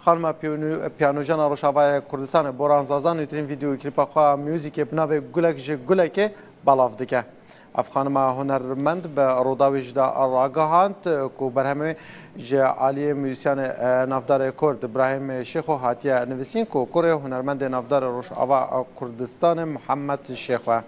خانم پیانوژن روشاوای کردستان بوران زازان نوترین ویدیو کلیپ خوا میوزیک بناو گلک ج گلک بالاف دکه اف خانم هنرمند به روداویج دا راگاهاند کو برهمه ج عالی موزیسین نافدار کرد ابراهیم شیخو هاتیه نویسین کو کره هنرمند نافدار روشاوا کردستان محمد شیخو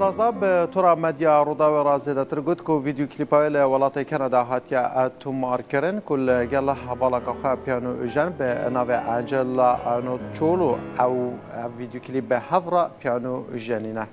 برانزازا به طور مدیا روداوی رازیده ترگود که ویدیو کلیپای ولایت کانادا هاتیا تومار کرن کل گله حوالا که پیانو جن به نام انجلا نوچولو او ویدیو کلیپ به هفرا پیانو جنینه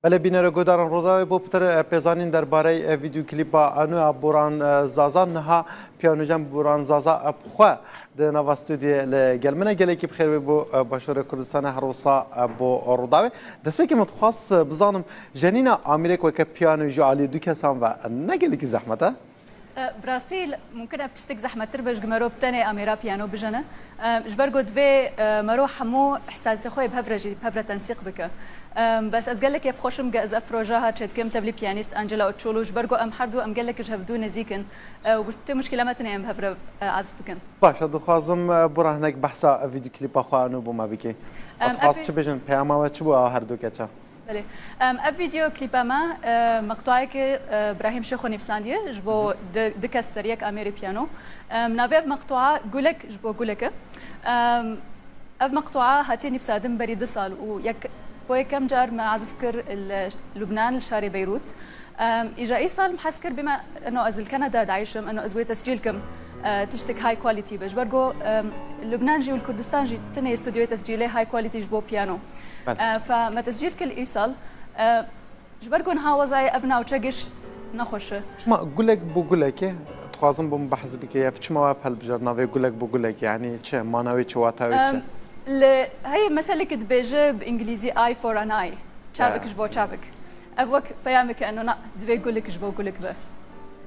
بله بینر گوداران روداوی بو پتر پیزانین درباره ویدیو کلیپ انو بوران زازان نها پیانوجان بوران زازا بخوا د نوا استودیو لگلمنه گلی کی بخیر بو باشور کردستان هروسا بو روداوی دسته که متخصص بزانم جنینا امریکا که پیانو جو علی دو کسان و نگلی کی زحمته براسيل ممكن افتشتك زحمه تربج جمرو بتاني اميرا بيانو بجنه جبرجو دفي مرو حمو احساس خوي بهفرجي بهفره تنسيق بك بس از قال لك يف خوشم جاز بروجها تشد كم تبلي بيانيست انجلا اوتشولو جبرجو ام حردو ام قال لك جهفدو نزيكن وبت مشكله ما تني ام بهفره عزف بكن باش دو خازم برا هناك بحثا فيديو كليب اخوانو بما بكي خاص تبجن بياما وتشبو هردو كاتشا بله فيديو كليب ما مقطعك ابراهيم شيخو نفسانديه جبو دكس سريك اميري بيانو نافيف مقطوعه قولك جبو قولك اف مقطوعه هاتي نفسادم بريد صال ويك بوي كم جار ما عزف كر لبنان لشاري بيروت اجا اي صال محسكر بما انه ازل كندا دايشم انه ازوي تسجيلكم تشتك هاي كواليتي بجبرجو لبنان جي والكردستان جي تني استوديو تسجيلي هاي كواليتي جبو بيانو فما تسجيل كل ايصال جبرجون ها وزاي افنا وتشقش نخوشه ما اقول لك بقول لك تخازم بم بحث بك يا فيش ما بحال بجرنا بقول لك بقول لك يعني تش ما ناوي تشواتاوي هي مسألة كتبيجي بانجليزي اي فور ان اي تشافك جبو تشافك افوك بيامك انه نا دبي يقول لك جبو يقول لك به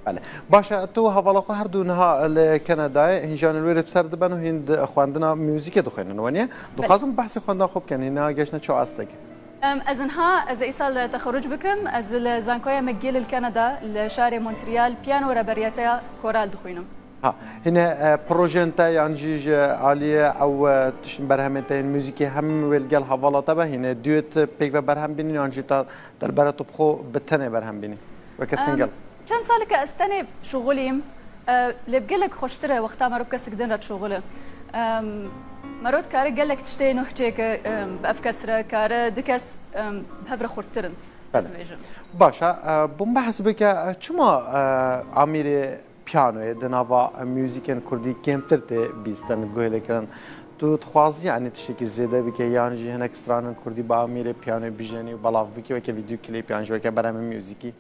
بله باشه تو حوالا هر دو نها لكندا هنجان الوير بسر دبن وهند خواندنا موسیقی دخوانن ونیا دخوازم بحث خواندن خوب کن هنا جشنا شو استك از انها از ایسال تخرج بكم از زانكويا مجيل الكندا لشارع مونتريال بيانو ربرياتا كورال دخوينم ها هنا بروجنتا يعني عالية او تشن برهمتين موسيقى هم والجل حوالا تبع هنا دوت بيك برهم بيني يعني تا درباره طبخو بتنه برهم بيني وكسنجل چند ساله که استنی شغلیم لبگلک خوشتره وقتا مرو کسک دن رد شغله مرود کاری گلک تشتی نه چه که بافکسره کار دکس بهفر خورترن باشه بوم بحث بکه چما امیر پیانو دنوا موزیکن کردی کمتر ته بیستن گوهله کردن تو تخوازی یعنی تشکی زیاده بکه یعنی جهنم اکستران کردی با امیر پیانو بیجنی و بالاف بکه و که ویدیو کلیپ یعنی جو که برام موزیکی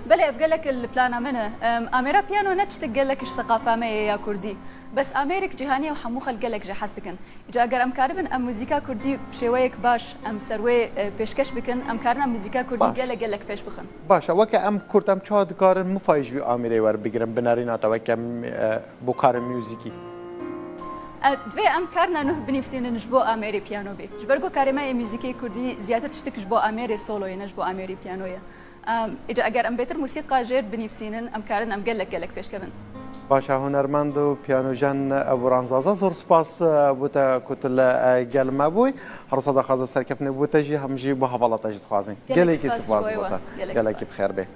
بله افقال لك البلان منه اميرا بيانو نتشت قال لك ايش ثقافه ما يا كردي بس امريك جهانيه وحمو خلق لك جحستكن اجا اگر ام كاربن ام موزيكا كردي بشويك باش ام سروي بيشكش بكن ام كارنا موزيكا كردي قال لك بيش بخن باش وك ام كرت ام چاد كارن مفايج اميري ور بگرم بنارينا تا وك ام بوكار موزيكي دوی ام کارنا نه بنفسین نجبو امری پیانو بی جبرگو کارما موزیکی کردی زیاتر تشتک جبو امری سولوی نجبو امری پیانویه اجا اگر ام بيتر موسيقى جير بنفسين ام كارن ام قال لك فيش كمان باشه هنرمند و پیانوژن بورانزازا زور سپاس بوده کتل گلمه بوی هر صدا خواست سرکفنه بوده جی همجی با حوالات اجد خوازین گلی که سپاس بوده گلی که بخیر به